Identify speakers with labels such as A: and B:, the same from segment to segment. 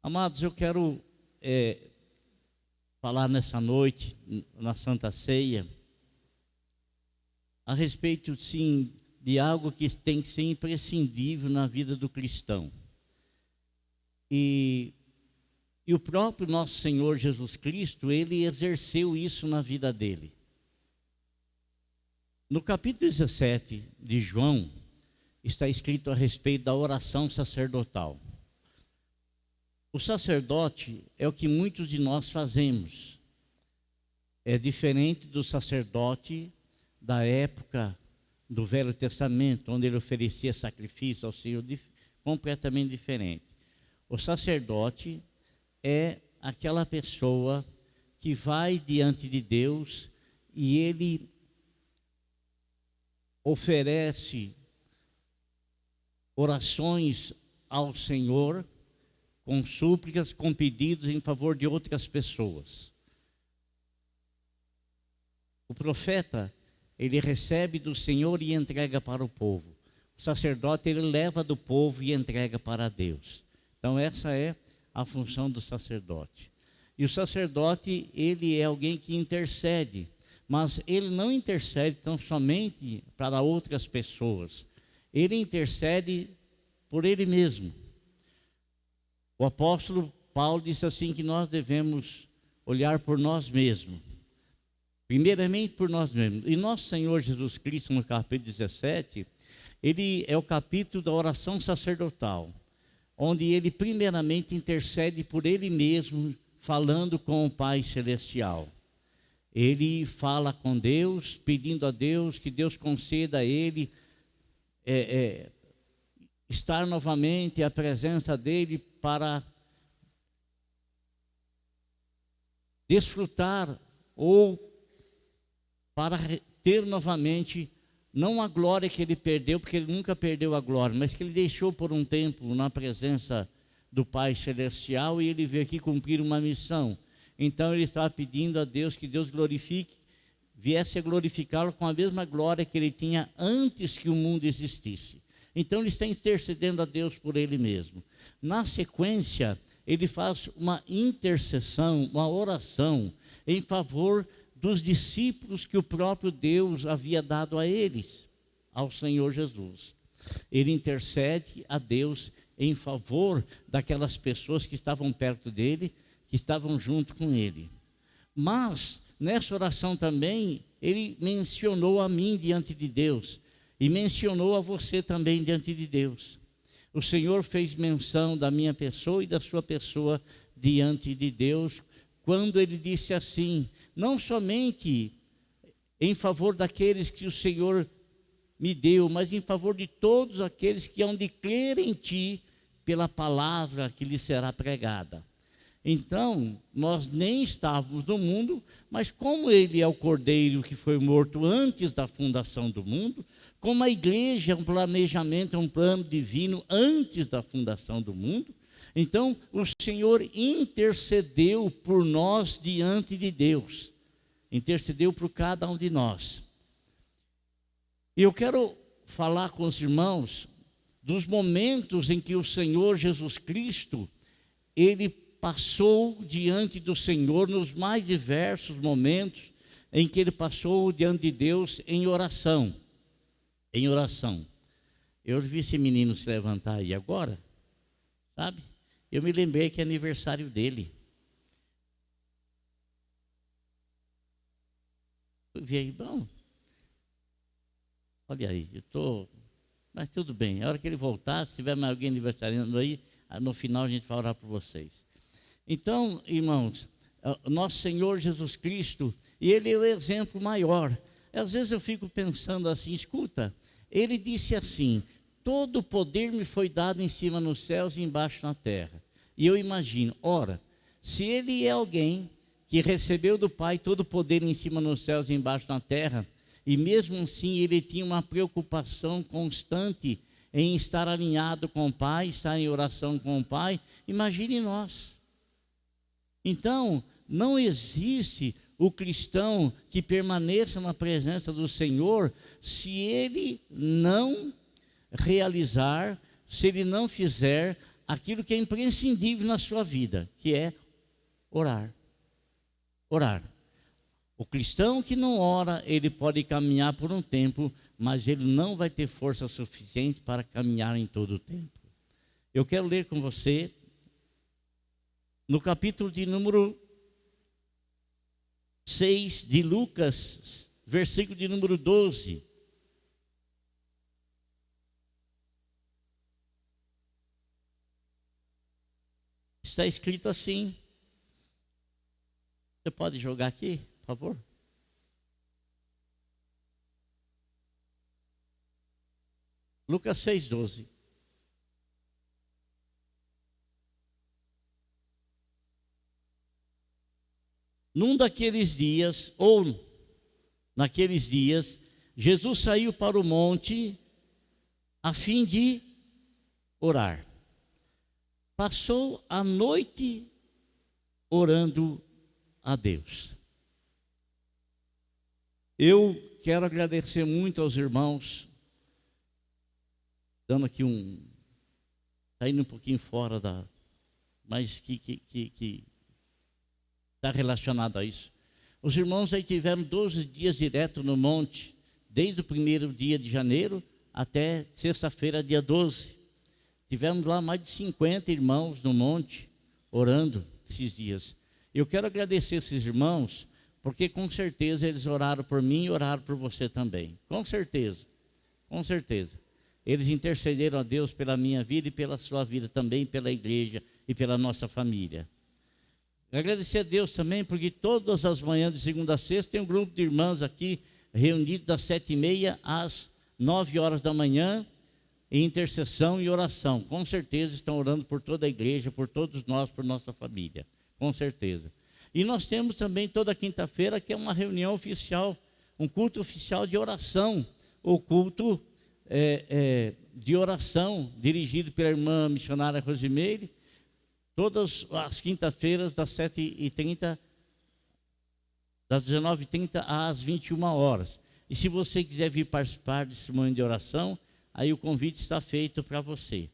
A: Amados, eu quero falar nessa noite, na Santa Ceia, a respeito, sim, de algo que tem que ser imprescindível na vida do cristão. E o próprio nosso Senhor Jesus Cristo, ele exerceu isso na vida dele. No capítulo 17 de João, está escrito a respeito da oração sacerdotal. O sacerdote é o que muitos de nós fazemos. É diferente do sacerdote da época do Velho Testamento, onde ele oferecia sacrifício ao Senhor, completamente diferente. O sacerdote é aquela pessoa que vai diante de Deus e ele oferece orações ao Senhor, com súplicas, com pedidos em favor de outras pessoas. O profeta, ele recebe do Senhor e entrega para o povo. O sacerdote, ele leva do povo e entrega para Deus. Então essa é a função do sacerdote. E o sacerdote, ele é alguém que intercede, mas ele não intercede tão somente para outras pessoas. Ele intercede por ele mesmo. O apóstolo Paulo disse assim que nós devemos olhar por nós mesmos. Primeiramente por nós mesmos. E nosso Senhor Jesus Cristo, no capítulo 17, ele é o capítulo da oração sacerdotal, onde ele primeiramente intercede por ele mesmo, falando com o Pai Celestial. Ele fala com Deus, pedindo a Deus que Deus conceda a ele estar novamente à presença dele para desfrutar ou para ter novamente, não a glória que ele perdeu, porque ele nunca perdeu a glória, mas que ele deixou por um tempo na presença do Pai Celestial e ele veio aqui cumprir uma missão. Então ele estava pedindo a Deus que Deus viesse a glorificá-lo com a mesma glória que ele tinha antes que o mundo existisse. Então ele está intercedendo a Deus por ele mesmo. Na sequência, ele faz uma intercessão, uma oração em favor dos discípulos que o próprio Deus havia dado a eles, ao Senhor Jesus. Ele intercede a Deus em favor daquelas pessoas que estavam perto dele, que estavam junto com ele. Mas, nessa oração também, ele mencionou a mim diante de Deus, e mencionou a você também diante de Deus. O Senhor fez menção da minha pessoa e da sua pessoa diante de Deus, quando ele disse assim, não somente em favor daqueles que o Senhor me deu, mas em favor de todos aqueles que hão de crer em ti pela palavra que lhe será pregada. Então, nós nem estávamos no mundo, mas como ele é o Cordeiro que foi morto antes da fundação do mundo, como a igreja é um planejamento, é um plano divino antes da fundação do mundo, então o Senhor intercedeu por nós diante de Deus, intercedeu por cada um de nós. E eu quero falar com os irmãos dos momentos em que o Senhor Jesus Cristo, ele passou diante do Senhor nos mais diversos momentos em que ele passou diante de Deus em oração. Em oração. Eu vi esse menino se levantar aí agora, sabe? Eu me lembrei que é aniversário dele. Eu vi aí, bom, olha aí, mas tudo bem, a hora que ele voltar, se tiver mais alguém aniversariando aí, no final a gente vai orar por vocês. Então, irmãos, nosso Senhor Jesus Cristo, e ele é o exemplo maior. Às vezes eu fico pensando assim, escuta, ele disse assim, todo o poder me foi dado em cima nos céus e embaixo na terra. E eu imagino, ora, se ele é alguém que recebeu do Pai todo o poder em cima nos céus e embaixo na terra, e mesmo assim ele tinha uma preocupação constante em estar alinhado com o Pai, estar em oração com o Pai, imagine nós. Então, não existe o cristão que permaneça na presença do Senhor se ele não realizar, se ele não fizer aquilo que é imprescindível na sua vida, que é orar. Orar. O cristão que não ora, ele pode caminhar por um tempo, mas ele não vai ter força suficiente para caminhar em todo o tempo. Eu quero ler com você no capítulo de número 6 de Lucas, versículo de número 12. Está escrito assim. Você pode jogar aqui, por favor? Lucas 6:12. Num daqueles dias, ou naqueles dias, Jesus saiu para o monte a fim de orar. Passou a noite orando a Deus. Eu quero agradecer muito aos irmãos, dando aqui saindo um pouquinho fora mas que está relacionado a isso. Os irmãos aí tiveram 12 dias direto no monte, desde o primeiro dia de janeiro até sexta-feira, dia 12. Tivemos lá mais de 50 irmãos no monte, orando esses dias. Eu quero agradecer esses irmãos, porque com certeza eles oraram por mim e oraram por você também. Com certeza, com certeza. Eles intercederam a Deus pela minha vida e pela sua vida também, pela igreja e pela nossa família. Agradecer a Deus também, porque todas as manhãs de segunda a sexta tem um grupo de irmãos aqui, reunido das 7h30 às 9h da manhã, em intercessão e oração. Com certeza estão orando por toda a igreja, por todos nós, por nossa família. Com certeza. E nós temos também toda quinta-feira, que é uma reunião oficial, um culto oficial de oração, o culto de oração, dirigido pela irmã missionária Rosimeire, todas as quintas-feiras, das 7h30, das 19h30 às 21h. E se você quiser vir participar desse momento de oração, aí o convite está feito para você.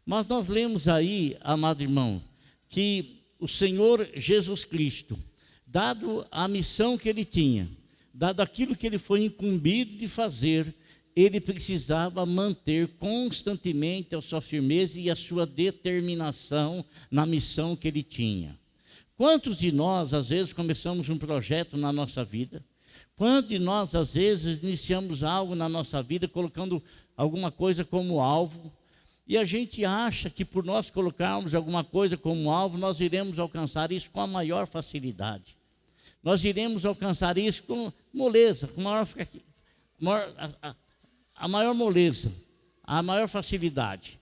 A: Mas nós lemos aí, amado irmão, que o Senhor Jesus Cristo, dado a missão que ele tinha, dado aquilo que ele foi incumbido de fazer, ele precisava manter constantemente a sua firmeza e a sua determinação na missão que ele tinha. Quantos de nós, às vezes, começamos um projeto na nossa vida? Quantos de nós, às vezes, iniciamos algo na nossa vida, colocando alguma coisa como alvo, e a gente acha que por nós colocarmos alguma coisa como alvo, nós iremos alcançar isso com a maior facilidade. Nós iremos alcançar isso com moleza, com a maior moleza, a maior facilidade.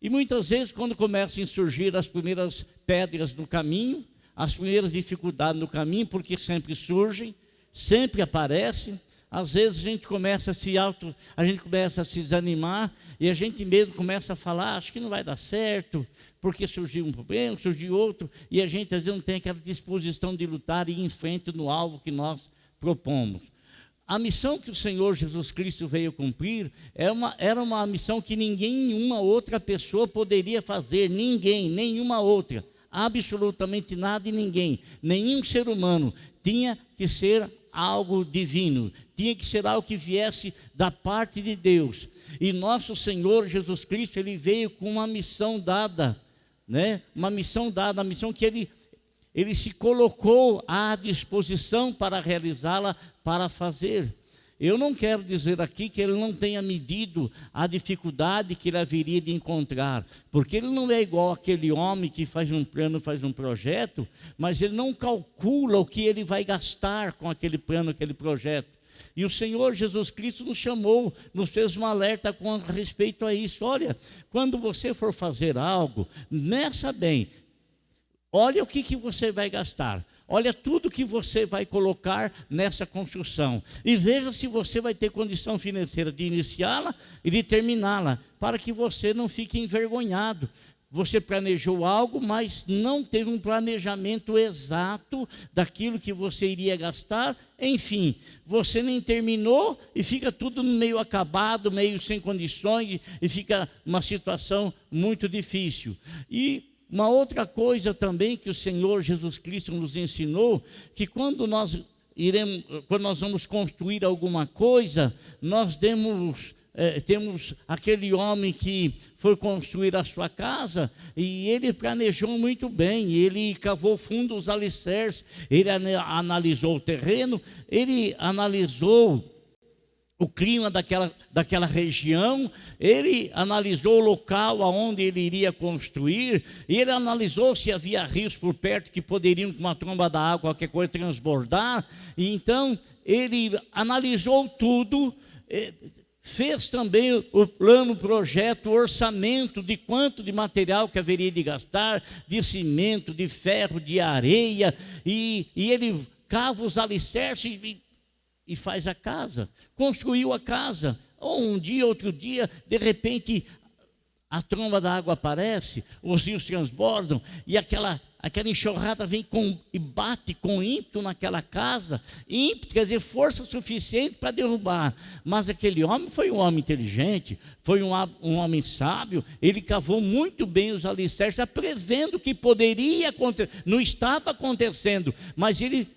A: E muitas vezes, quando começam a surgir as primeiras pedras no caminho, as primeiras dificuldades no caminho, porque sempre surgem, sempre aparecem, às vezes a gente começa a se desanimar, e a gente mesmo começa a falar, acho que não vai dar certo, porque surgiu um problema, surgiu outro, e a gente às vezes não tem aquela disposição de lutar e ir em frente no alvo que nós propomos. A missão que o Senhor Jesus Cristo veio cumprir era uma missão que nenhuma outra pessoa poderia fazer, nenhuma outra, absolutamente nada e ninguém, nenhum ser humano. Tinha que ser algo divino, tinha que ser algo que viesse da parte de Deus. E nosso Senhor Jesus Cristo, ele veio com uma missão dada, né? Uma missão dada, a missão que ele se colocou à disposição para realizá-la, para fazer. Eu não quero dizer aqui que ele não tenha medido a dificuldade que ele haveria de encontrar, porque ele não é igual aquele homem que faz um plano, faz um projeto, mas ele não calcula o que ele vai gastar com aquele plano, aquele projeto. E o Senhor Jesus Cristo nos chamou, nos fez um alerta com respeito a isso. Olha, quando você for fazer algo, meça bem, olha o que você vai gastar. Olha tudo que você vai colocar nessa construção. E veja se você vai ter condição financeira de iniciá-la e de terminá-la, para que você não fique envergonhado. você planejou algo, mas não teve um planejamento exato daquilo que você iria gastar. Enfim, você nem terminou e fica tudo meio acabado, meio sem condições, e fica uma situação muito difícil. E uma outra coisa também que o Senhor Jesus Cristo nos ensinou, que quando nós vamos construir alguma coisa, nós temos aquele homem que foi construir a sua casa, e ele planejou muito bem, ele cavou fundo os alicerces, ele analisou o terreno, ele analisou o clima daquela região, ele analisou o local aonde ele iria construir, e ele analisou se havia rios por perto que poderiam, com uma tromba d'água, qualquer coisa, transbordar. E então ele analisou tudo, fez também o plano, o projeto, o orçamento de quanto de material que haveria de gastar, de cimento, de ferro, de areia, e ele cava os alicerces e faz a casa, construiu a casa. Ou um dia, outro dia, de repente, a tromba da água aparece, os rios transbordam, e aquela enxurrada vem e bate com ímpeto naquela casa. Ímpeto quer dizer força suficiente para derrubar. Mas aquele homem foi um homem inteligente, foi um homem sábio, ele cavou muito bem os alicerces, prevendo que poderia acontecer. Não estava acontecendo, mas ele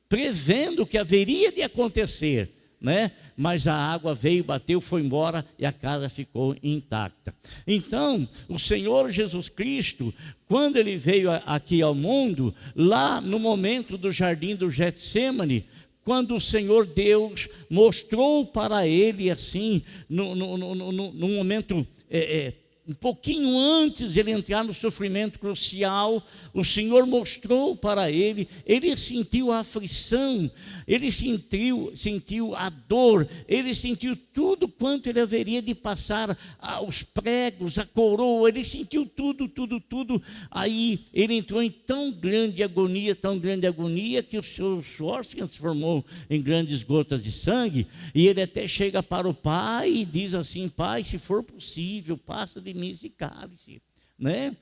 A: prevendo que haveria de acontecer, né? Mas a água veio, bateu, foi embora e a casa ficou intacta. Então, o Senhor Jesus Cristo, quando ele veio aqui ao mundo, lá no momento do jardim do Getsêmani, quando o Senhor Deus mostrou para ele assim, no momento um pouquinho antes de ele entrar no sofrimento crucial, o Senhor mostrou para ele sentiu a aflição, ele sentiu a dor, ele sentiu tudo quanto ele haveria de passar, os pregos, a coroa, ele sentiu tudo. Aí ele entrou em tão grande agonia, que o seu suor se transformou em grandes gotas de sangue, e ele até chega para o Pai e diz assim: Pai, se for possível, passa de mim esse cálice, né?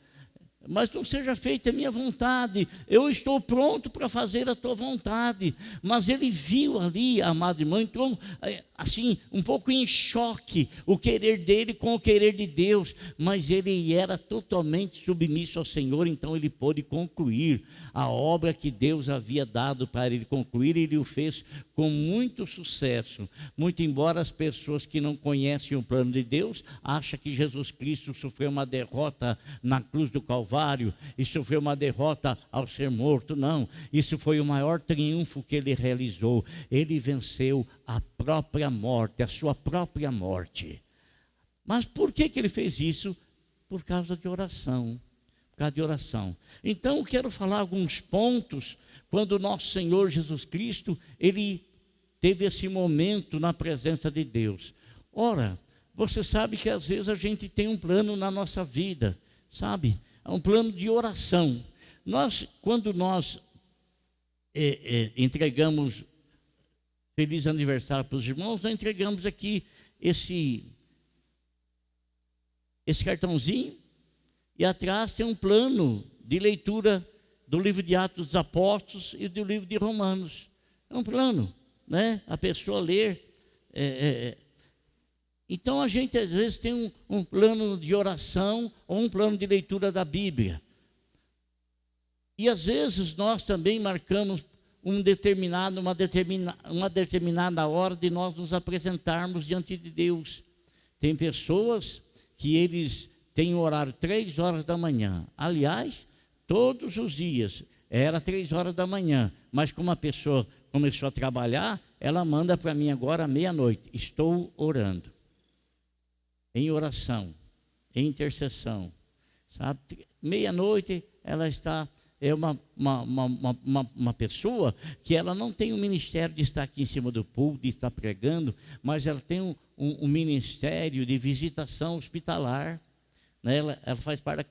A: Mas não seja feita a minha vontade, eu estou pronto para fazer a tua vontade. Mas ele viu ali, amado irmão, entrou assim, um pouco em choque, o querer dele com o querer de Deus, mas ele era totalmente submisso ao Senhor, então ele pôde concluir a obra que Deus havia dado para ele concluir, e ele o fez com muito sucesso. Muito embora as pessoas que não conhecem o plano de Deus acham que Jesus Cristo sofreu uma derrota na cruz do Calvário, e sofreu uma derrota ao ser morto. Não, isso foi o maior triunfo que ele realizou. Ele venceu a própria morte, a sua própria morte. Mas por que ele fez isso? Por causa de oração. Por causa de oração. Então eu quero falar alguns pontos quando o nosso Senhor Jesus Cristo, ele teve esse momento na presença de Deus. Ora, você sabe que às vezes a gente tem um plano na nossa vida, sabe? É um plano de oração. Quando nós entregamos feliz aniversário para os irmãos, nós entregamos aqui esse cartãozinho, e atrás tem um plano de leitura do livro de Atos dos Apóstolos e do livro de Romanos. É um plano, né? A pessoa ler. Então a gente às vezes tem um plano de oração ou um plano de leitura da Bíblia. E às vezes nós também marcamos uma determinada hora de nós nos apresentarmos diante de Deus. Tem pessoas que eles têm o horário 3 horas da manhã. Aliás, todos os dias era 3 horas da manhã, mas como a pessoa começou a trabalhar, ela manda para mim agora meia-noite: estou orando, em oração, em intercessão, sabe? Meia-noite ela está. É uma pessoa que ela não tem o ministério de estar aqui em cima do púlpito, de estar pregando, mas ela tem um ministério de visitação hospitalar, né? Ela faz parte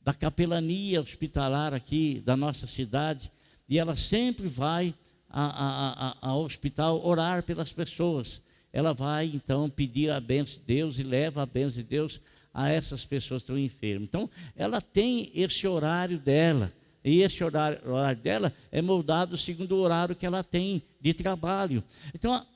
A: da capelania hospitalar aqui da nossa cidade, e ela sempre vai ao hospital orar pelas pessoas. Ela vai então pedir a bênção de Deus e leva a bênção de Deus a essas pessoas que estão enfermas. Então, ela tem esse horário dela, e esse horário dela é moldado segundo o horário que ela tem de trabalho. Então,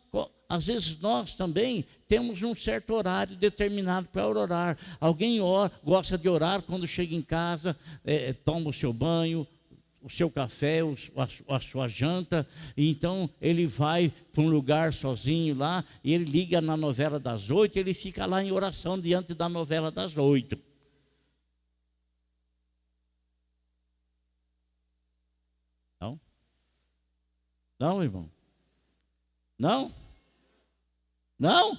A: às vezes nós também temos um certo horário determinado para orar. Alguém gosta de orar quando chega em casa, toma o seu banho, o seu café, a sua janta, e então ele vai para um lugar sozinho lá, e ele liga na novela das 8, ele fica lá em oração diante da novela das 8. Não? Não, irmão? Não? Não?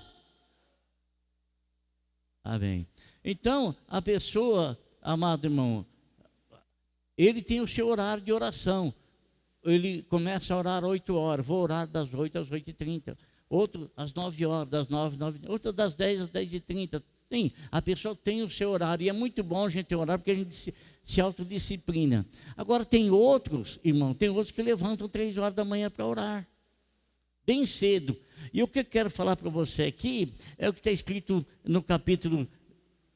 A: Amém. Então, a pessoa, amado irmão, ele tem o seu horário de oração. Ele começa a orar 8 horas, vou orar das 8 às 8h30. Outro às 9 horas, das 9 às 9h30. Outro das 10 às 10h30. Sim, a pessoa tem o seu horário. E é muito bom a gente orar, porque a gente se autodisciplina. Agora tem outros, irmão, tem outros que levantam 3 horas da manhã para orar. Bem cedo. E o que eu quero falar para você aqui é o que está escrito no capítulo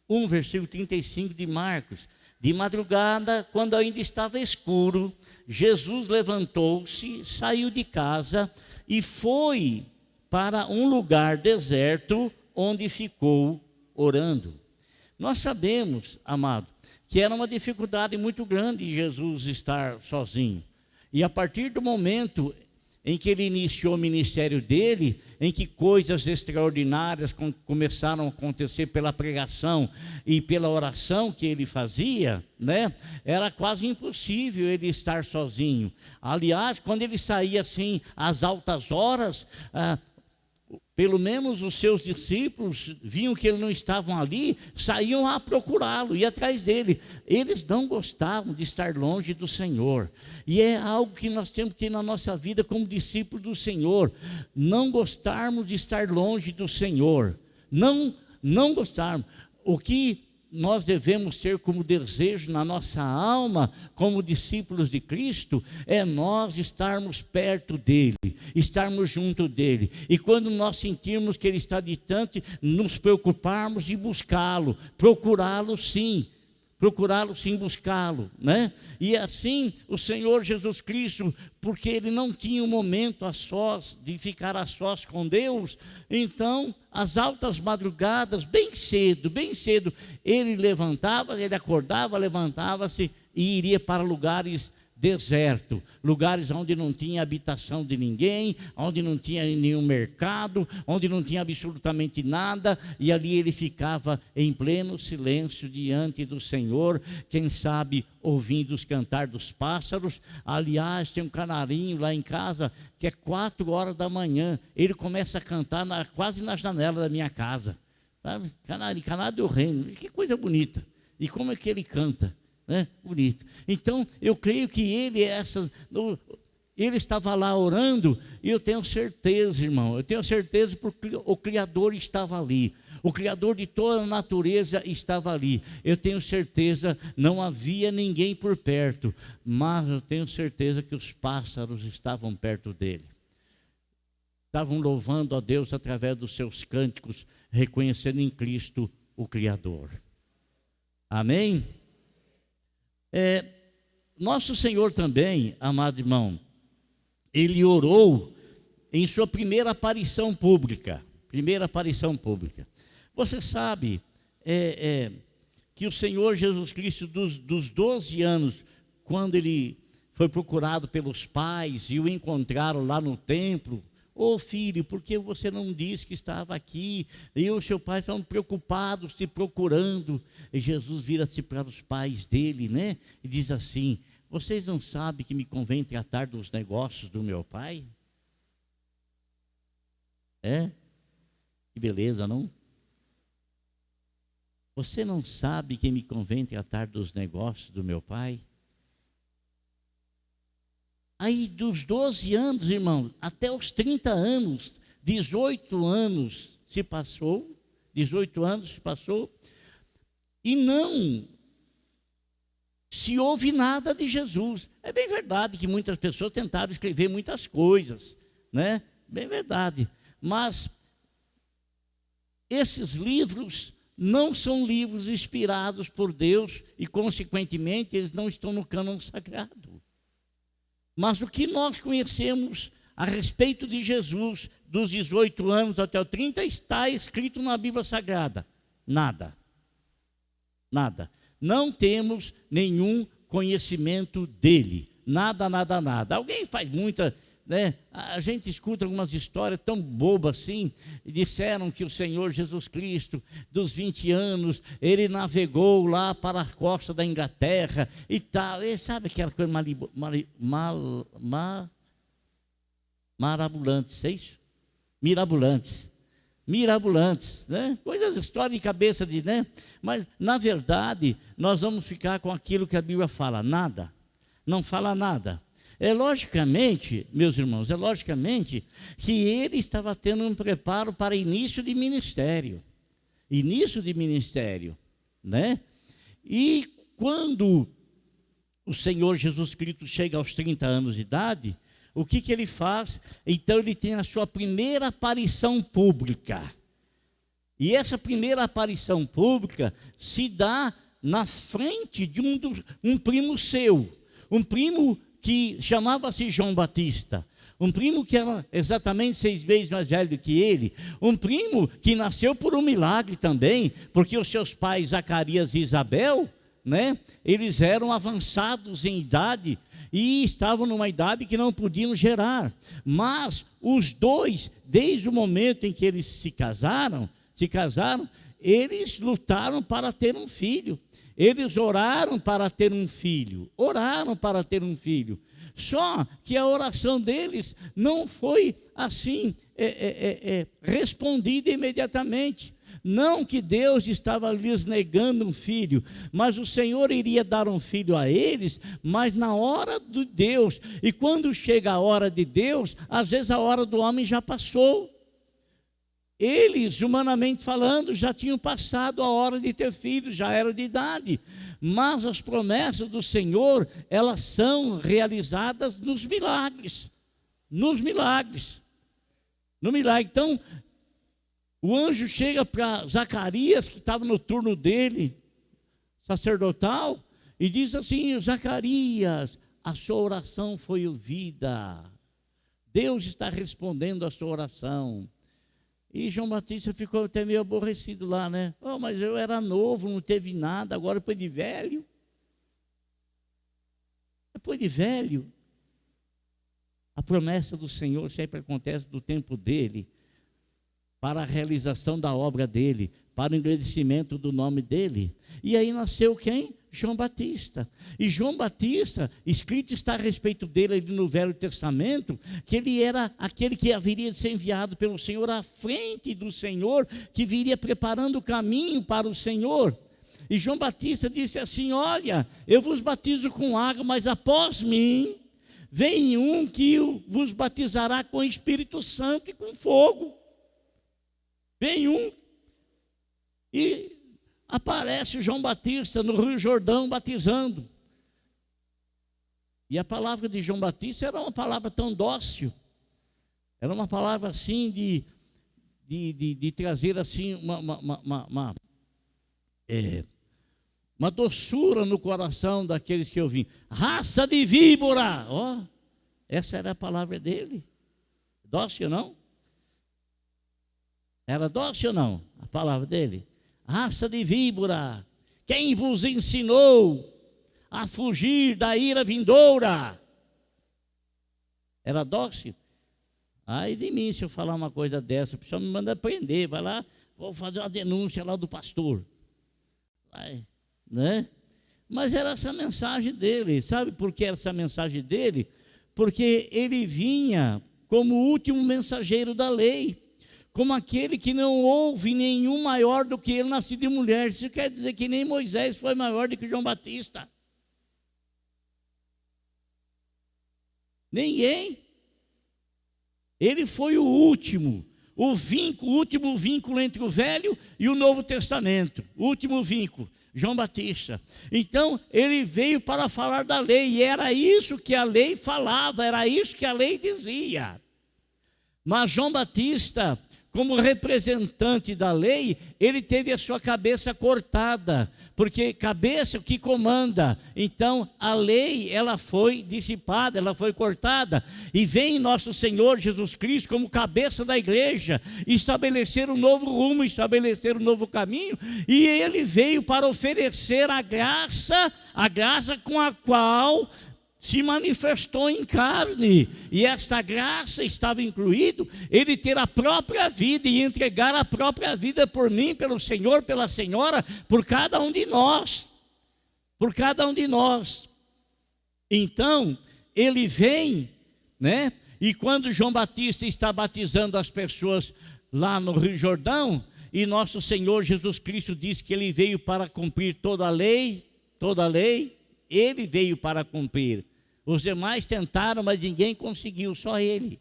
A: 1, versículo 35 de Marcos. De madrugada, quando ainda estava escuro, Jesus levantou-se, saiu de casa e foi para um lugar deserto, onde ficou orando. Nós sabemos, amado, que era uma dificuldade muito grande Jesus estar sozinho. E a partir do momento em que ele iniciou o ministério dele, em que coisas extraordinárias começaram a acontecer pela pregação e pela oração que ele fazia, né? Era quase impossível ele estar sozinho. Aliás, quando ele saía assim às altas horas, pelo menos os seus discípulos viam que ele não estava ali, saíam a procurá-lo, ir atrás dele. Eles não gostavam de estar longe do Senhor. E é algo que nós temos que ter na nossa vida como discípulos do Senhor. Não gostarmos de estar longe do Senhor. Não gostarmos. O que nós devemos ter como desejo na nossa alma, como discípulos de Cristo, é nós estarmos perto dele, estarmos junto dele. E quando nós sentirmos que ele está distante, nos preocuparmos de buscá-lo, procurá-lo sim, buscá-lo, né? E assim o Senhor Jesus Cristo, porque ele não tinha um momento a sós, de ficar a sós com Deus, então às altas madrugadas, bem cedo, ele acordava, levantava-se e iria para lugares desertos, lugares onde não tinha habitação de ninguém, onde não tinha nenhum mercado, onde não tinha absolutamente nada, e ali ele ficava em pleno silêncio diante do Senhor, quem sabe ouvindo os cantar dos pássaros. Aliás, tem um canarinho lá em casa que é 4 horas da manhã, ele começa a cantar quase na janela da minha casa, sabe? Canário do reino, que coisa bonita. E como é que ele canta? Bonito. Então eu creio que ele estava lá orando, e eu tenho certeza, irmão, porque o Criador estava ali, o Criador de toda a natureza estava ali. Eu tenho certeza, não havia ninguém por perto, mas eu tenho certeza que os pássaros estavam perto dele, estavam louvando a Deus através dos seus cânticos, reconhecendo em Cristo o Criador. Amém? Nosso Senhor também, amado irmão, ele orou em sua primeira aparição pública. Você sabe que o Senhor Jesus Cristo, dos 12 anos, quando ele foi procurado pelos pais e o encontraram lá no templo, filho, por que você não disse que estava aqui? E o seu pai estavam preocupados, te procurando. E Jesus vira-se para os pais dele, né? E diz assim: vocês não sabem que me convém tratar dos negócios do meu pai? Que beleza, não? Você não sabe que me convém tratar dos negócios do meu pai? Aí dos 12 anos, irmão, até os 30 anos, 18 anos se passou, e não se ouve nada de Jesus. É bem verdade que muitas pessoas tentaram escrever muitas coisas, né? Bem verdade. Mas esses livros não são livros inspirados por Deus e, consequentemente, eles não estão no cânon sagrado. Mas o que nós conhecemos a respeito de Jesus, dos 18 anos até os 30, está escrito na Bíblia Sagrada? Nada. Nada. Não temos nenhum conhecimento dele. Nada, nada, nada. Alguém faz muita... A gente escuta algumas histórias tão bobas assim, e disseram que o Senhor Jesus Cristo, dos 20 anos, ele navegou lá para a costa da Inglaterra e tal. E sabe aquela coisa marabulantes, é isso? Mirabolantes, né? Coisas, história de cabeça de, né? Mas, na verdade, nós vamos ficar com aquilo que a Bíblia fala, nada, não fala nada. Logicamente, meus irmãos, logicamente que ele estava tendo um preparo para início de ministério, né? E quando o Senhor Jesus Cristo chega aos 30 anos de idade, o que ele faz? Então ele tem a sua primeira aparição pública. E essa primeira aparição pública se dá na frente de um primo seu, um primo que chamava-se João Batista, um primo que era exatamente 6 vezes mais velho do que ele, um primo que nasceu por um milagre também, porque os seus pais Zacarias e Isabel, né, eles eram avançados em idade e estavam numa idade que não podiam gerar, mas os dois, desde o momento em que eles se casaram, eles lutaram para ter um filho. Eles oraram para ter um filho, Só que a oração deles não foi assim respondida imediatamente. Não que Deus estava lhes negando um filho, mas o Senhor iria dar um filho a eles, mas na hora de Deus. E quando chega a hora de Deus, às vezes a hora do homem já passou. Eles, humanamente falando, já tinham passado a hora de ter filhos, já eram de idade. Mas as promessas do Senhor, elas são realizadas nos milagres. No milagre. Então, o anjo chega para Zacarias, que estava no turno dele, sacerdotal, e diz assim: Zacarias, a sua oração foi ouvida. Deus está respondendo a sua oração. E João Batista ficou até meio aborrecido lá, né? Mas eu era novo, não teve nada, agora depois de velho. A promessa do Senhor sempre acontece do tempo dele, para a realização da obra dele, para o engrandecimento do nome dele. E aí nasceu quem? João Batista. E João Batista, escrito está a respeito dele ali no Velho Testamento, que ele era aquele que haveria de ser enviado pelo Senhor à frente do Senhor, que viria preparando o caminho para o Senhor. E João Batista disse assim: olha, eu vos batizo com água, mas após mim vem um que vos batizará com o Espírito Santo e com fogo. Vem um e aparece João Batista no Rio Jordão batizando. E a palavra de João Batista era uma palavra tão dócil, era uma palavra assim de trazer assim uma doçura no coração daqueles que ouviam. Raça de víbora! Essa era a palavra dele. Dócil, não? Era dócil ou não? A palavra dele. Raça de víbora, quem vos ensinou a fugir da ira vindoura? Era dócil? Ai de mim se eu falar uma coisa dessa, o pessoal me manda prender, vai lá, vou fazer uma denúncia lá do pastor. Vai, né? Mas era essa mensagem dele. Sabe por que era essa mensagem dele? Porque ele vinha como o último mensageiro da lei, como aquele que não houve nenhum maior do que ele nascido de mulher. Isso quer dizer que nem Moisés foi maior do que João Batista. Ninguém. Ele foi o último, o último vínculo entre o Velho e o Novo Testamento. O último vínculo, João Batista. Então, ele veio para falar da lei, e era isso que a lei falava, era isso que a lei dizia. Mas João Batista, como representante da lei, ele teve a sua cabeça cortada, porque cabeça é o que comanda. Então a lei, ela foi dissipada, ela foi cortada, e vem nosso Senhor Jesus Cristo como cabeça da igreja, estabelecer um novo rumo, estabelecer um novo caminho, e ele veio para oferecer a graça com a qual se manifestou em carne, e esta graça estava incluído ele ter a própria vida e entregar a própria vida por mim, pelo Senhor, pela Senhora, por cada um de nós, Então ele vem, né? E quando João Batista está batizando as pessoas lá no Rio Jordão, e nosso Senhor Jesus Cristo diz que ele veio para cumprir toda a lei, ele veio para cumprir. Os demais tentaram, mas ninguém conseguiu, só ele.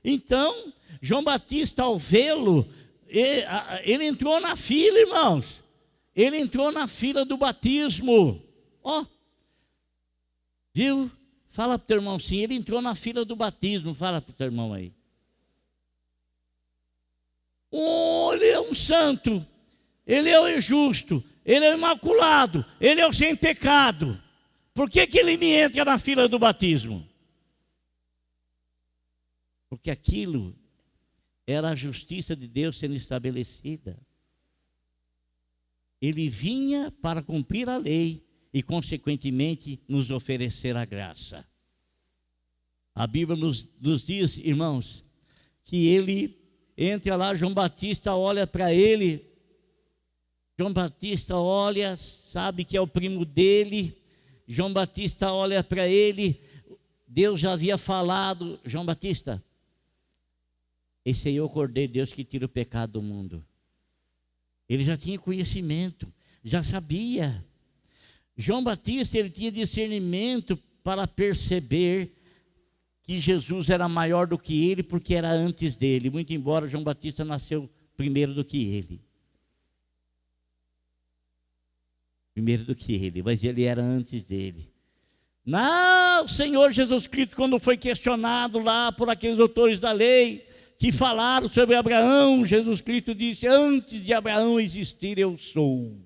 A: Então, João Batista, ao vê-lo, ele entrou na fila, irmãos. Ele entrou na fila do batismo. Viu? Fala para o teu irmão sim, ele entrou na fila do batismo. Fala para o teu irmão aí. Ele é um santo, ele é o justo, ele é o imaculado, ele é o sem pecado. Por que ele me entra na fila do batismo? Porque aquilo era a justiça de Deus sendo estabelecida. Ele vinha para cumprir a lei e, consequentemente, nos oferecer a graça. A Bíblia nos diz, irmãos, que ele entra lá, João Batista olha para ele, João Batista olha, sabe que é o primo dele, João Batista olha para ele, Deus já havia falado, João Batista, esse aí é o Cordeiro de Deus que tira o pecado do mundo. Ele já tinha conhecimento, já sabia. João Batista, ele tinha discernimento para perceber que Jesus era maior do que ele, porque era antes dele, muito embora João Batista nasceu primeiro do que ele. Mas ele era antes dele. Não, o Senhor Jesus Cristo, quando foi questionado lá por aqueles doutores da lei, que falaram sobre Abraão, Jesus Cristo disse, antes de Abraão existir, eu sou.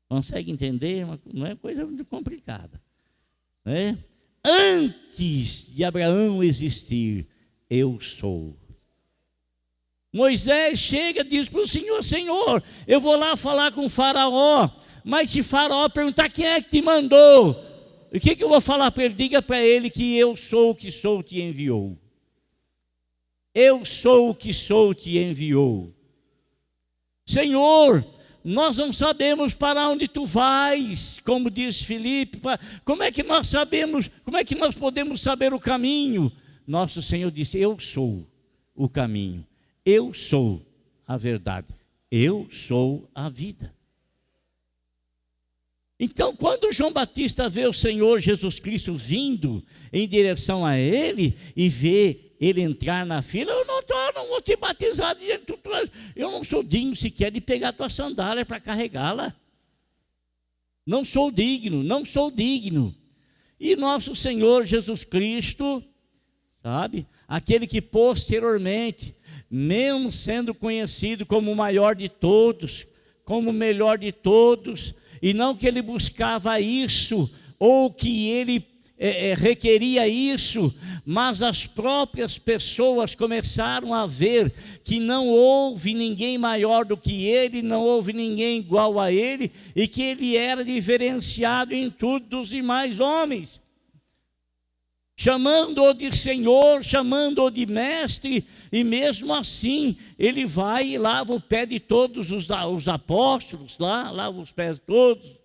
A: Consegue entender? Não é coisa muito complicada, né? Antes de Abraão existir, eu sou. Moisés chega e diz para o Senhor, Senhor, eu vou lá falar com o faraó, mas se faraó perguntar quem é que te mandou, o que eu vou falar para ele? Diga para ele que eu sou o que sou te enviou. Eu sou o que sou te enviou. Senhor, nós não sabemos para onde tu vais, como diz Filipe, como é que nós sabemos, como é que nós podemos saber o caminho? Nosso Senhor disse, eu sou o caminho, eu sou a verdade, eu sou a vida. Então, quando João Batista vê o Senhor Jesus Cristo vindo em direção a ele e vê ele entrar na fila, eu não vou te batizar, eu não sou digno sequer de pegar a tua sandália para carregá-la. Não sou digno. E nosso Senhor Jesus Cristo, sabe, aquele que posteriormente, mesmo sendo conhecido como o maior de todos, como o melhor de todos, e não que ele buscava isso, ou que ele requeria isso, mas as próprias pessoas começaram a ver que não houve ninguém maior do que ele, não houve ninguém igual a ele, e que ele era diferenciado em tudo dos demais homens, chamando-o de Senhor, chamando-o de mestre, e mesmo assim ele vai e lava o pé de todos os apóstolos, lava os pés todos.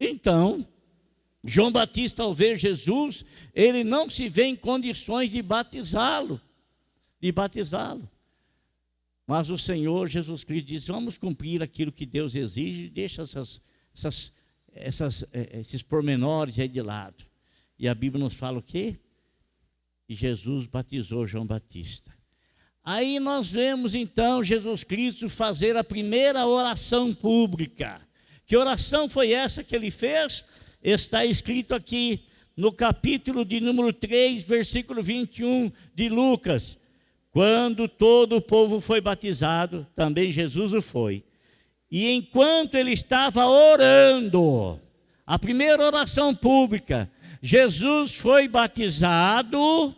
A: Então, João Batista, ao ver Jesus, ele não se vê em condições de batizá-lo. Mas o Senhor Jesus Cristo diz, vamos cumprir aquilo que Deus exige, deixa esses pormenores aí de lado. E a Bíblia nos fala o quê? Que Jesus batizou João Batista. Aí nós vemos então Jesus Cristo fazer a primeira oração pública. Que oração foi essa que ele fez? Está escrito aqui no capítulo de número 3, versículo 21 de Lucas. Quando todo o povo foi batizado, também Jesus o foi. E enquanto ele estava orando, a primeira oração pública, Jesus foi batizado,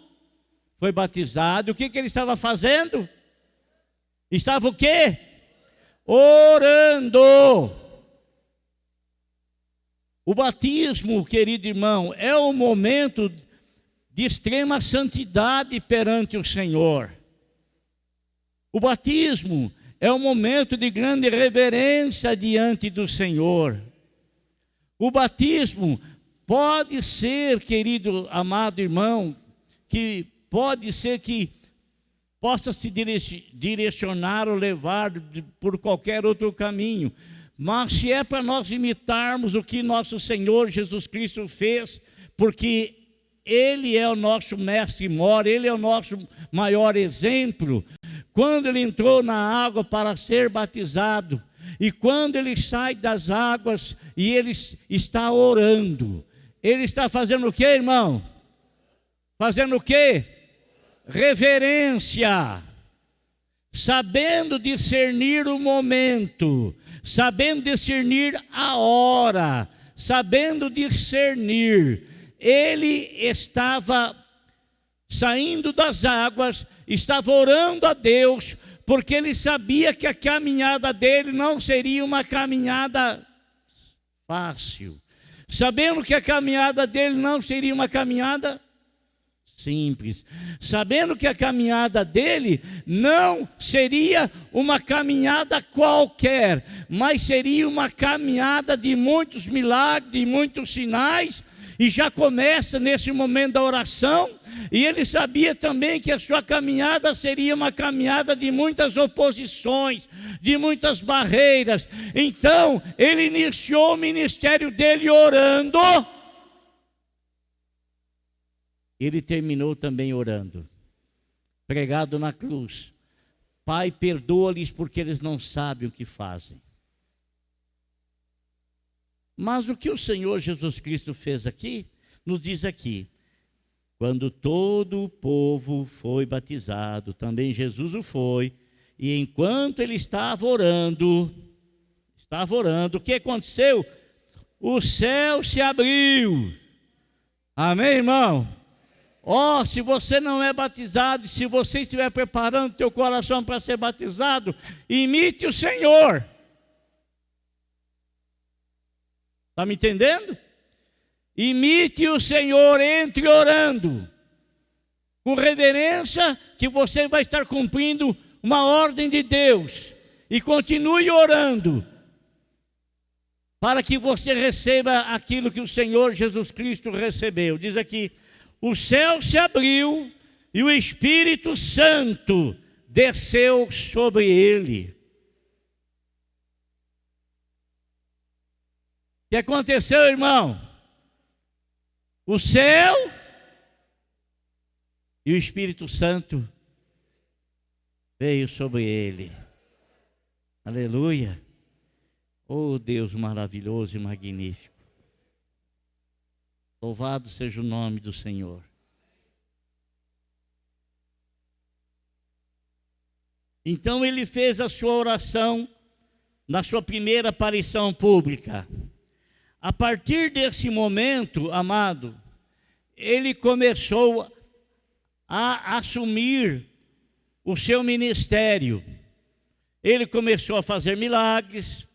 A: o que ele estava fazendo? Estava o quê? Orando. O batismo, querido irmão, é um momento de extrema santidade perante o Senhor. O batismo é um momento de grande reverência diante do Senhor. O batismo pode ser, querido, amado irmão, que pode ser que possa se direcionar ou levar por qualquer outro caminho. Mas se é para nós imitarmos o que nosso Senhor Jesus Cristo fez, porque Ele é o nosso mestre mor, Ele é o nosso maior exemplo. Quando Ele entrou na água para ser batizado, e quando Ele sai das águas e Ele está orando, Ele está fazendo o quê, irmão? Fazendo o quê? Reverência, sabendo discernir o momento, sabendo discernir a hora, sabendo discernir. Ele estava saindo das águas, estava orando a Deus, porque ele sabia que a caminhada dele não seria uma caminhada fácil, sabendo que a caminhada dele não seria uma caminhada simples, sabendo que a caminhada dele não seria uma caminhada qualquer, mas seria uma caminhada de muitos milagres, de muitos sinais. E já começa nesse momento da oração, e ele sabia também que a sua caminhada seria uma caminhada de muitas oposições, de muitas barreiras. Então, ele iniciou o ministério dele orando. Ele terminou também orando, pregado na cruz. Pai, perdoa-lhes porque eles não sabem o que fazem. Mas o que o Senhor Jesus Cristo fez aqui, nos diz aqui, quando todo o povo foi batizado, também Jesus o foi, e enquanto ele estava orando, o que aconteceu? O céu se abriu. Amém, irmão? Se você não é batizado, se você estiver preparando o teu coração para ser batizado, imite o Senhor. Está me entendendo? Imite o Senhor, entre orando, com reverência, que você vai estar cumprindo uma ordem de Deus, e continue orando, para que você receba aquilo que o Senhor Jesus Cristo recebeu. Diz aqui, o céu se abriu, e o Espírito Santo desceu sobre ele. O que aconteceu, irmão? O céu e o Espírito Santo veio sobre ele. Aleluia. Oh, Deus maravilhoso e magnífico. Louvado seja o nome do Senhor. Então ele fez a sua oração na sua primeira aparição pública. A partir desse momento, amado, ele começou a assumir o seu ministério. Ele começou a fazer milagres.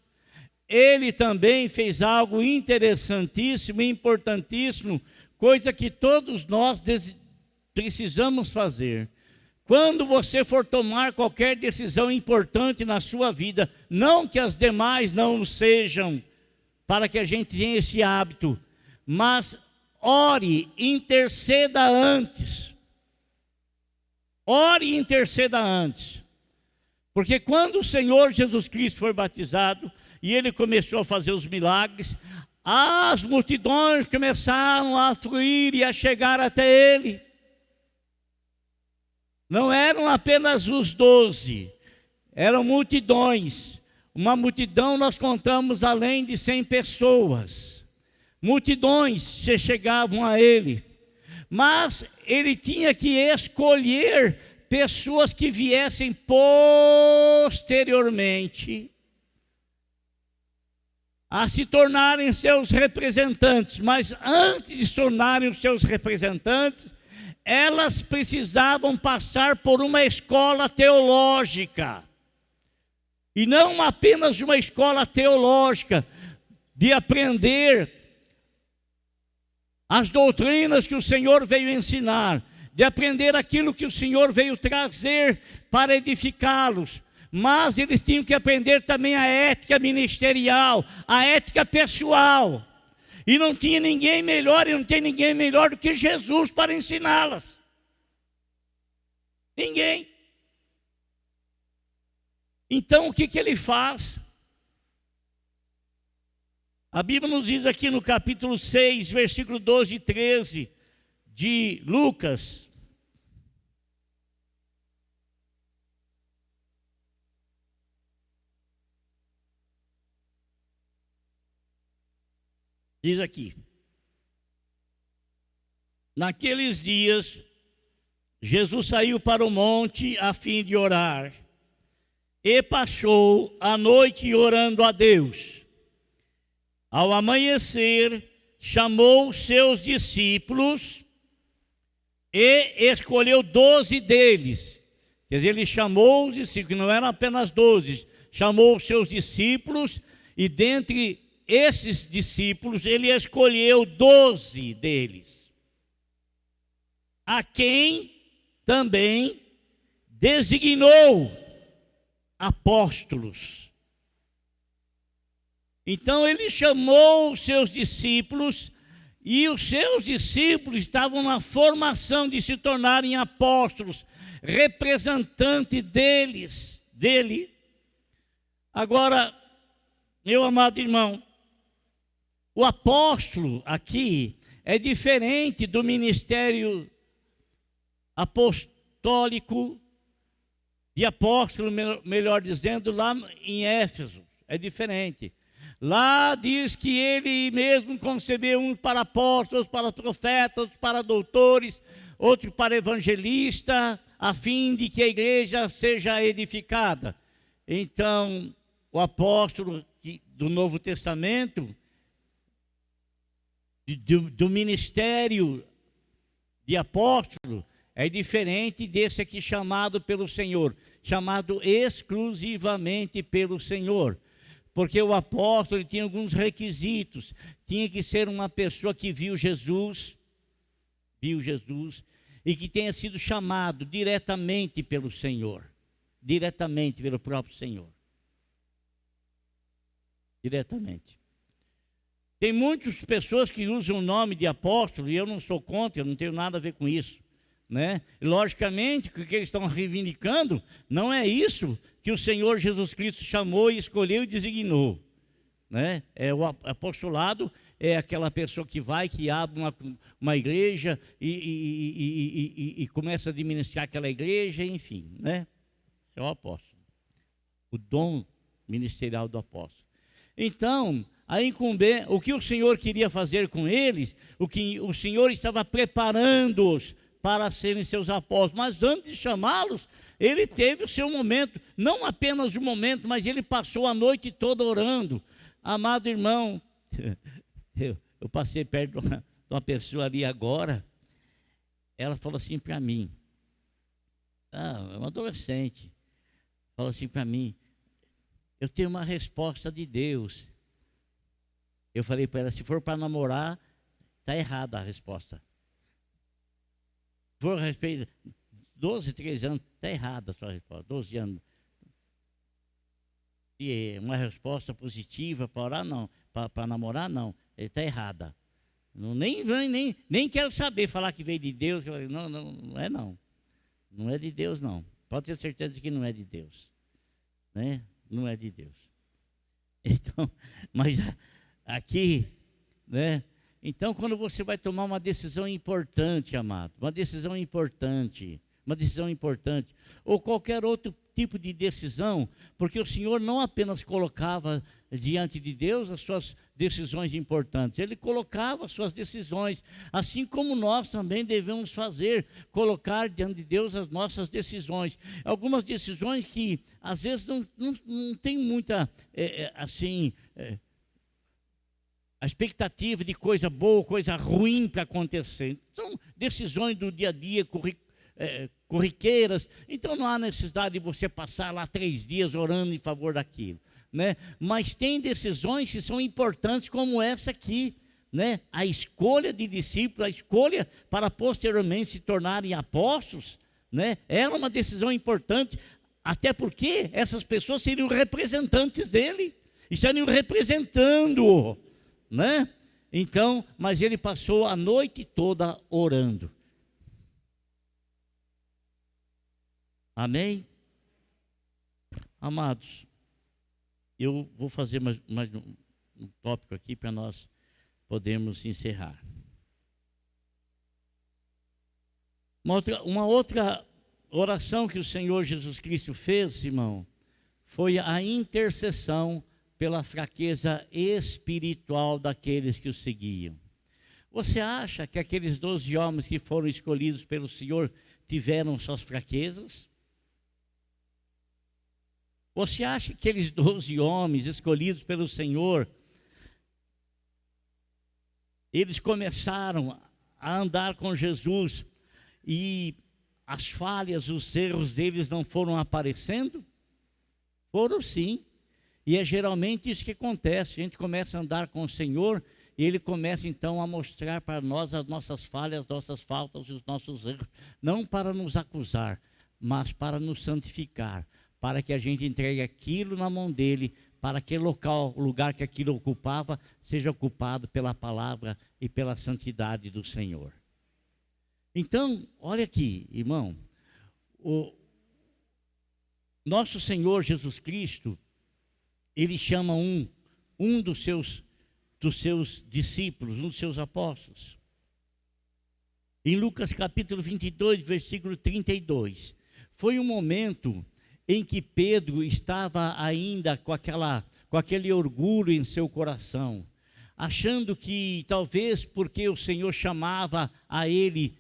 A: Ele também fez algo interessantíssimo, importantíssimo, coisa que todos nós precisamos fazer. Quando você for tomar qualquer decisão importante na sua vida, não que as demais não sejam, para que a gente tenha esse hábito, mas ore, interceda antes. Ore e interceda antes. Porque quando o Senhor Jesus Cristo foi batizado, e ele começou a fazer os milagres, as multidões começaram a fluir e a chegar até ele. Não eram apenas os 12, eram multidões. Uma multidão nós contamos além de 100 pessoas. multidões se chegavam a ele, mas ele tinha que escolher pessoas que viessem posteriormente a se tornarem seus representantes, mas antes de se tornarem os seus representantes, elas precisavam passar por uma escola teológica, e não apenas uma escola teológica, de aprender as doutrinas que o Senhor veio ensinar, de aprender aquilo que o Senhor veio trazer para edificá-los, mas eles tinham que aprender também a ética ministerial, a ética pessoal, e não tinha ninguém melhor, e não tem ninguém melhor do que Jesus para ensiná-las. Ninguém. Então o que ele faz? A Bíblia nos diz aqui no capítulo 6, versículo 12 e 13 de Lucas: diz aqui: naqueles dias, Jesus saiu para o monte a fim de orar, e passou a noite orando a Deus. Ao amanhecer, chamou seus discípulos e escolheu 12 deles. Quer dizer, ele chamou os discípulos, não eram apenas 12, chamou os seus discípulos, e dentre esses discípulos, ele escolheu 12 deles, a quem também designou apóstolos. Então ele chamou os seus discípulos, e os seus discípulos estavam na formação de se tornarem apóstolos, representante dele. Agora, meu amado irmão, o apóstolo aqui é diferente do ministério apostólico, de apóstolo, melhor dizendo, lá em Éfeso. É diferente. Lá diz que ele mesmo concebeu uns para apóstolos, para profetas, outros para doutores, outros para evangelistas, a fim de que a igreja seja edificada. Então, o apóstolo do Novo Testamento, do ministério de apóstolo, é diferente desse aqui chamado pelo Senhor, chamado exclusivamente pelo Senhor. Porque o apóstolo tinha alguns requisitos. Tinha que ser uma pessoa que viu Jesus, e que tenha sido chamado diretamente pelo Senhor, diretamente pelo próprio Senhor. Diretamente. Tem muitas pessoas que usam o nome de apóstolo, e eu não sou contra, eu não tenho nada a ver com isso, né? Logicamente, o que eles estão reivindicando não é isso que o Senhor Jesus Cristo chamou e escolheu e designou, né? O apostolado é aquela pessoa que vai, que abre uma igreja e começa a administrar aquela igreja, enfim, né? É o apóstolo, o dom ministerial do apóstolo. Então, o que o Senhor queria fazer com eles, o que o Senhor estava preparando-os para serem seus apóstolos, mas antes de chamá-los, ele teve o seu momento, não apenas um momento, mas ele passou a noite toda orando. Amado irmão, eu passei perto de uma pessoa ali agora, ela falou assim para mim, é uma adolescente, falou assim para mim: eu tenho uma resposta de Deus. Eu falei para ela: se for para namorar, está errada a resposta. Se for a respeito, 12, 13 anos, está errada a sua resposta, 12 anos. E uma resposta positiva para orar, não, para namorar, não, está errada. Nem quero saber falar que veio de Deus. Não é não. Não é de Deus, não. Pode ter certeza de que não é de Deus, né? Não é de Deus. Então, mas aqui, né? Então, quando você vai tomar uma decisão importante, amado, uma decisão importante, uma decisão importante, ou qualquer outro tipo de decisão, porque o Senhor não apenas colocava diante de Deus as suas decisões importantes, Ele colocava as suas decisões, assim como nós também devemos fazer, colocar diante de Deus as nossas decisões. Algumas decisões que às vezes não tem muita, a expectativa de coisa boa, coisa ruim para acontecer. São decisões do dia a dia, corriqueiras, então não há necessidade de você passar lá 3 dias orando em favor daquilo, né? Mas tem decisões que são importantes, como essa aqui, né? A escolha de discípulos, a escolha para posteriormente se tornarem apóstolos, né? Era uma decisão importante, até porque essas pessoas seriam representantes dele, estariam representando-o, né? Então, mas ele passou a noite toda orando. Amém? Amados, eu vou fazer mais um tópico aqui para nós podermos encerrar. Uma outra oração que o Senhor Jesus Cristo fez, irmão, foi a intercessão pela fraqueza espiritual daqueles que o seguiam. Você acha que aqueles 12 homens que foram escolhidos pelo Senhor tiveram suas fraquezas? Você acha que aqueles 12 homens escolhidos pelo Senhor, eles começaram a andar com Jesus e as falhas, os erros deles não foram aparecendo? Foram sim. E é geralmente isso que acontece. A gente começa a andar com o Senhor e Ele começa então a mostrar para nós as nossas falhas, as nossas faltas e os nossos erros. Não para nos acusar, mas para nos santificar. Para que a gente entregue aquilo na mão dele, para que o lugar que aquilo ocupava, seja ocupado pela palavra e pela santidade do Senhor. Então, olha aqui, irmão, o nosso Senhor Jesus Cristo, Ele chama um dos seus discípulos, um dos seus apóstolos. Em Lucas capítulo 22, versículo 32, foi um momento em que Pedro estava ainda com aquele orgulho em seu coração, achando que talvez porque o Senhor chamava a ele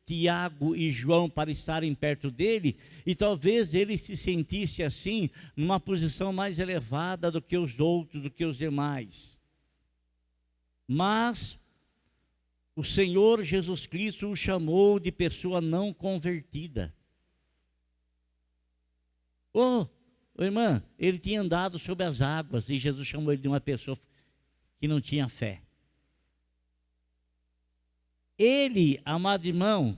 A: Tiago e João para estarem perto dele, e talvez ele se sentisse assim, numa posição mais elevada do que os outros, do que os demais. Mas o Senhor Jesus Cristo o chamou de pessoa não convertida. Irmã, ele tinha andado sobre as águas e Jesus chamou ele de uma pessoa que não tinha fé. Ele, amado irmão,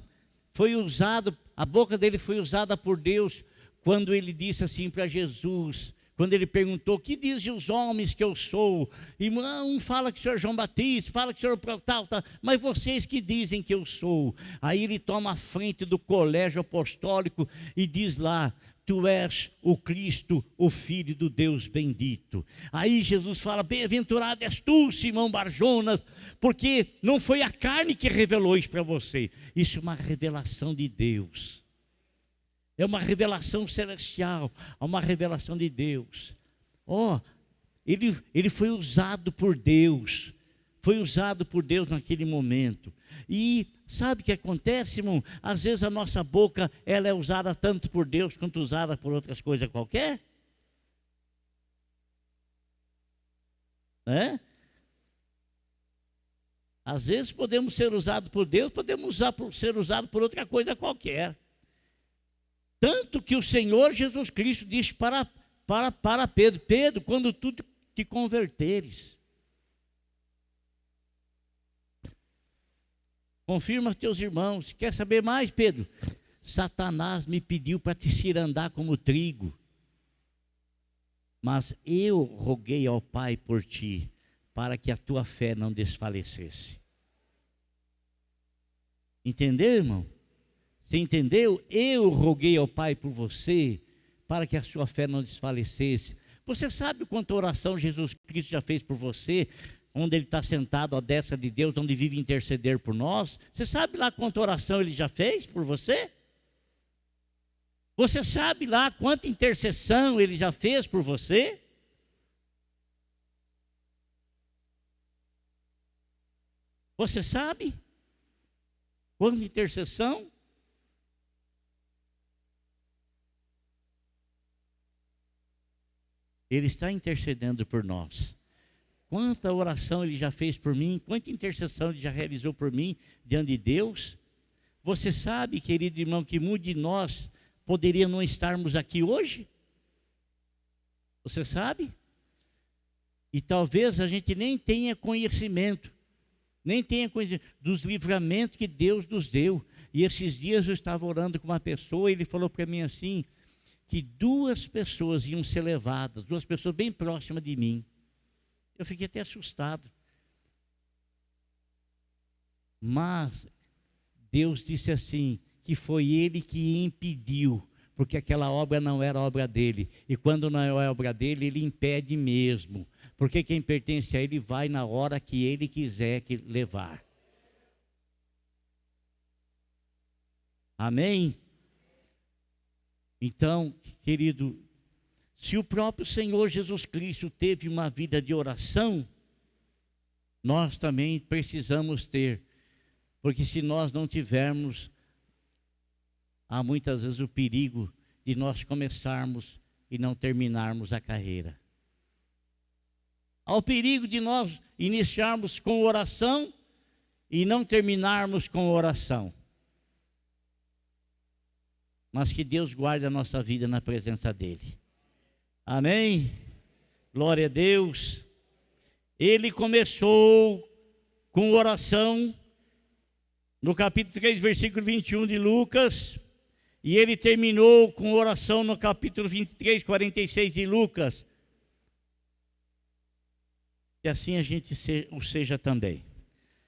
A: foi usado, a boca dele foi usada por Deus quando ele disse assim para Jesus, quando ele perguntou: que dizem os homens que eu sou? E um fala que o senhor é João Batista, fala que o senhor é tal, mas vocês que dizem que eu sou? Aí ele toma a frente do colégio apostólico e diz lá: tu és o Cristo, o Filho do Deus bendito. Aí Jesus fala: bem-aventurado és tu, Simão Barjonas, porque não foi a carne que revelou isso para você. Isso é uma revelação de Deus. É uma revelação celestial, é uma revelação de Deus. Ele foi usado por Deus. Foi usado por Deus naquele momento. E sabe o que acontece, irmão? Às vezes a nossa boca, ela é usada tanto por Deus quanto usada por outras coisas qualquer. Às vezes podemos ser usados por Deus, podemos ser usados por outra coisa qualquer. Tanto que o Senhor Jesus Cristo disse para Pedro: Pedro, quando tu te converteres, confirma aos teus irmãos. Quer saber mais, Pedro? Satanás me pediu para te cirandar como trigo, mas eu roguei ao Pai por ti, para que a tua fé não desfalecesse. Entendeu, irmão? Você entendeu? Eu roguei ao Pai por você, para que a sua fé não desfalecesse. Você sabe quanta oração Jesus Cristo já fez por você, onde Ele está sentado à destra de Deus, onde vive interceder por nós? Você sabe lá quanta oração Ele já fez por você? Você sabe lá quanta intercessão Ele já fez por você? Você sabe quanta intercessão? Ele está intercedendo por nós. Quanta oração Ele já fez por mim, quanta intercessão Ele já realizou por mim diante de Deus. Você sabe, querido irmão, que muitos de nós poderia não estarmos aqui hoje? Você sabe? E talvez a gente nem tenha conhecimento dos livramentos que Deus nos deu. E esses dias eu estava orando com uma pessoa e ele falou para mim assim, que 2 pessoas iam ser levadas, 2 pessoas bem próximas de mim. Eu fiquei até assustado. Mas Deus disse assim, que foi Ele que impediu, porque aquela obra não era obra dele. E quando não é obra dele, Ele impede mesmo. Porque quem pertence a Ele vai na hora que Ele quiser levar. Amém? Então, querido, se o próprio Senhor Jesus Cristo teve uma vida de oração, nós também precisamos ter. Porque se nós não tivermos, há muitas vezes o perigo de nós começarmos e não terminarmos a carreira. Há o perigo de nós iniciarmos com oração e não terminarmos com oração. Mas que Deus guarde a nossa vida na presença dEle. Amém? Glória a Deus. Ele começou com oração no capítulo 3, versículo 21 de Lucas. E ele terminou com oração no capítulo 23, 46 de Lucas. E assim a gente o seja também.